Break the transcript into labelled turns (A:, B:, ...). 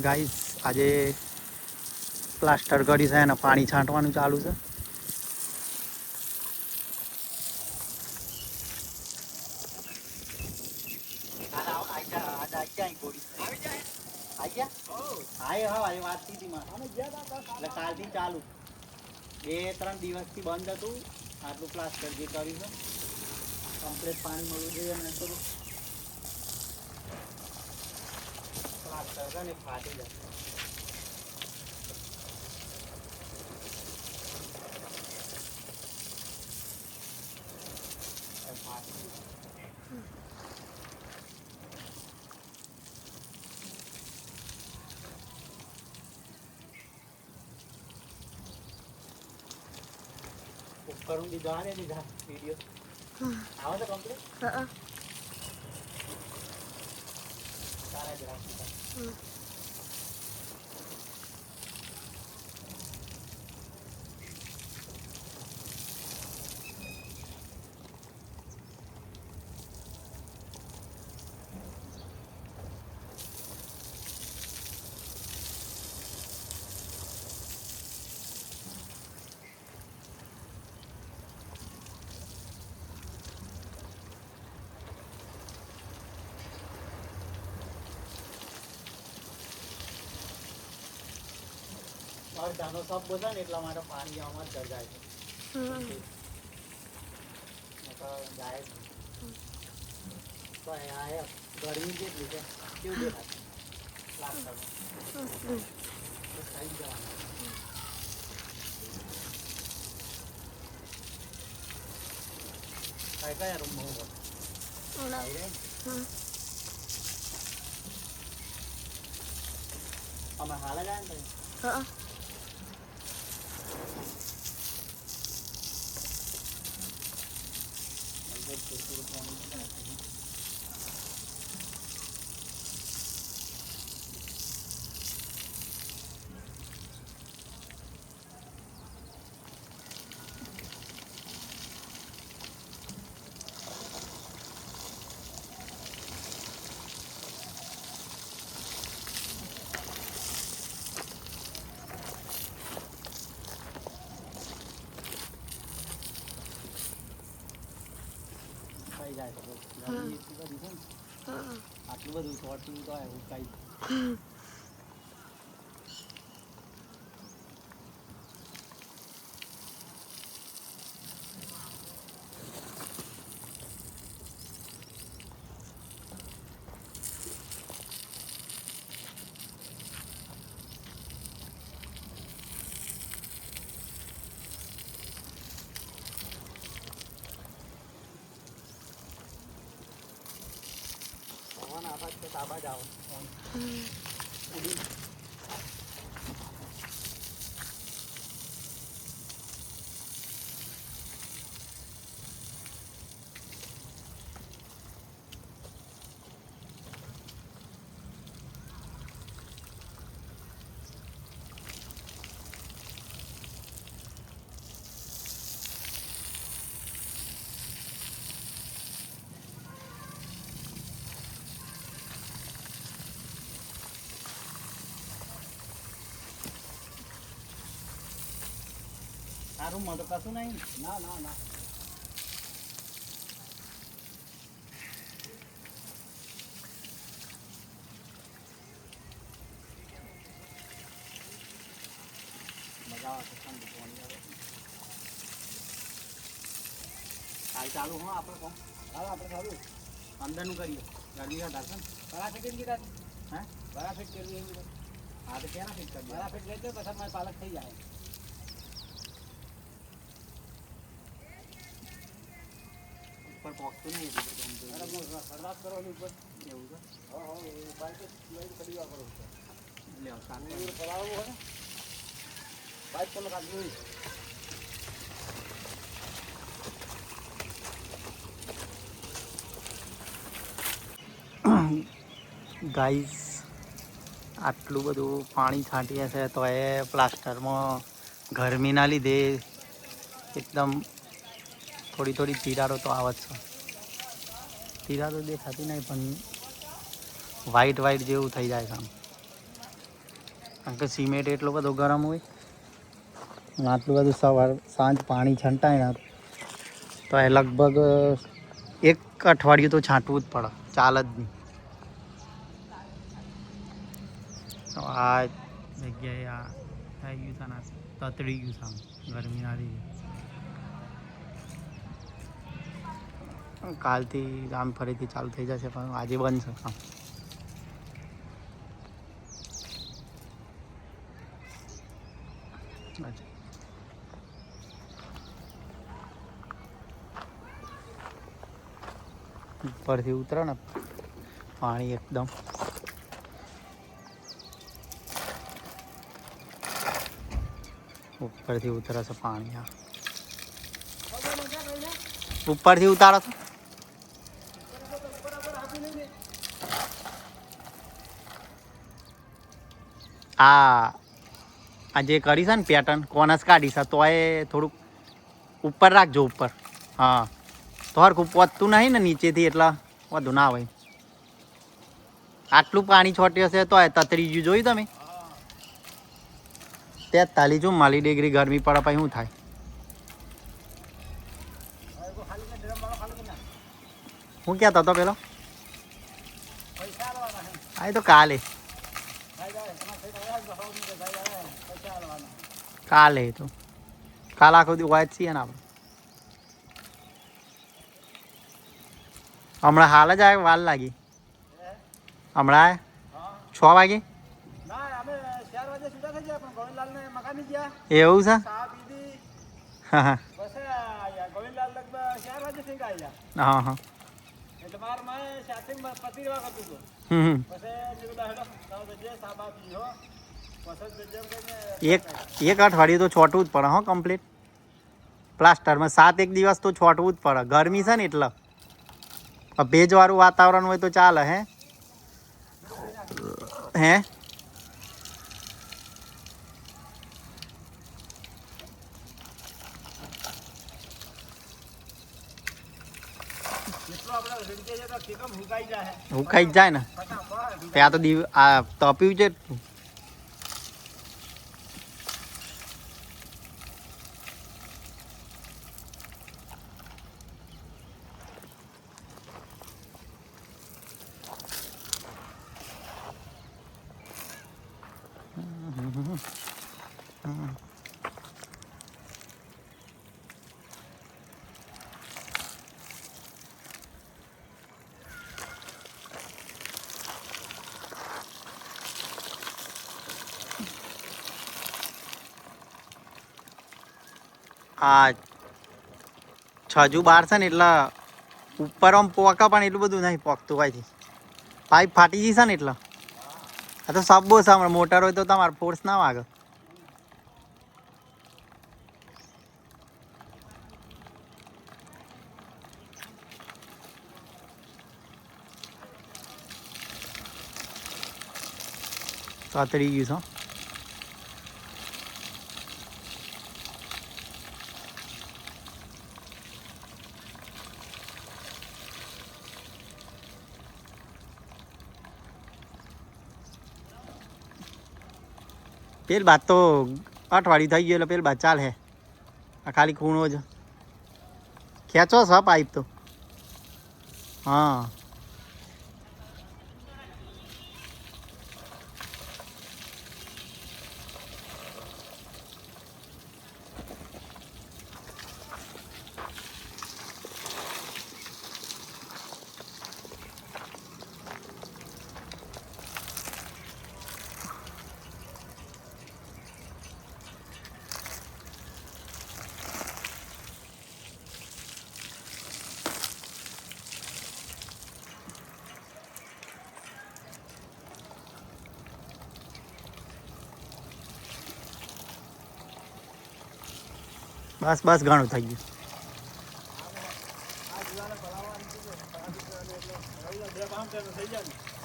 A: Guys આજે plaster કરી છે અને પાણી છાંટવાનું ચાલુ છે. કાલથી ચાલુ 2-3 દિવસથી બંધ હતું. આટલું પ્લાસ્ટર જે કર્યું છે કમ્પ્લીટ પાણી મળવું જોઈએ ને તો પ્લાસ્ટર છે ને ફાટી જાય. ઉપકરણ દીધા ને દીધા વિડીયો આવો તો કમ્પ્લીટ સારા જ રાખી. અડધાનો સબ બોલે ને એટલા માટે પાણી આમાં જ જાય છે. જાય તો આ ગરમી જેટલી છે કેવું દેખાય પ્લાસ્ટરમાં થઈ જવાનું. કયા રૂમમાં અમે હાલ જ આવે ને આટલું બધું ચોટતું તો એવું કઈ આબાજ આવો આ રૂમમાં તો કશું નહીં. ના ના ના મજા આવે છે. ઠંડુ પાણી આવે કાલ ચાલુ હો આપણે કોણ હાલ આપણે ચાલુ અંદરનું કરીએ. ગરમી ના દર્શન બરા ફિટ કીધા હે બરા ફિટ કરી હા તો ક્યાં ફિટ કરી બરા ફિટ લેજો પછી મારી પાલક થઈ જાય. ઉપર પહોંચતું નહીં શરૂઆત કરવાની ઉપર એવું છે. હા બાઈક કરી વાપરો એટલે સામે ચલાવવું હોય ને બાઈક તમે કાઢવી ગાઈસ આટલું બધું પાણી છાંટીએ છે તો એ પ્લાસ્ટરમાં ગરમીના લીધે એકદમ થોડી થોડી તિરાડો તો આવે છે. તિરાડો દેખાતી નહીં પણ વાઈટ વાઈટ જેવું થઈ જાય છે. કારણ કે સિમેન્ટ એટલો બધો ગરમ હોય, આટલું બધું સવાર સાંજ પાણી છંટાય ને તો એ લગભગ 1 અઠવાડિયું તો છાંટવું જ પડે, ચાલ જ નહીં. તો આ જગ્યાએ આ થઈ ગયું છે ને, તતડી ગયું છે, ગરમી આવી ગઈ. કાલથી કામ ફરીથી ચાલુ થઈ જશે, પણ આજે બંધ છે કામ. ઉપરથી ઉતરે ને પાણી એકદમ ઉપરથી ઉતરે છે પાણી. આ ઉપરથી ઉતારો છો. આ જે કરી છે ને પેટર્ન કોનસ કાઢી છે, તો એ થોડુંક ઉપર રાખજો ઉપર. હા, તો હરખું પહોંચતું નહીં ને નીચેથી, એટલે વધુ ના હોય. આટલું પાણી છોટ્યું હશે તો તતરી ગયું, જોયું તમે? 43-44 ડિગ્રી ગરમી પડે, પછી શું થાય? હું કહેતો હતો પેલો? હા, એ તો કાલે તો કાલ આખો દી વાત છીએ ને આપણે. હમણાં હાલ જ આવે, વાર લાગી. હમણાં 6 વાગે એવું છે. હા હા હા. એક અઠવાડિયું તો છોટવું જ પડે. હો, કમ્પ્લીટ પ્લાસ્ટરમાં 7 દિવસ તો છોટવું જ પડે. ગરમી છે ને એટલે. ભેજવાળું વાતાવરણ હોય તો ચાલે. હે હુકાઈ જ જાય ને. ત્યાં તો આ તપ્યું છે. આ 6 બાર છે ને એટલે ઉપર આમ પોકા, પણ એટલું બધું નહીં પોકતું હોય છે. પાઇપ ફાટી જશે ને એટલે. આ તો સબ્બો છે, હમણાં મોટર હોય તો તમારે ફોર્સ ના વાગે. તતડી ગયું છે. પેલ બાદ તો અઠવાડિયું થઈ ગયું એટલે પેલ બાદ ચાલે. આ ખાલી ખૂણો જ ખેંચો છે પાઇપ તો. હા, બસ ઘણું થઈ ગયું.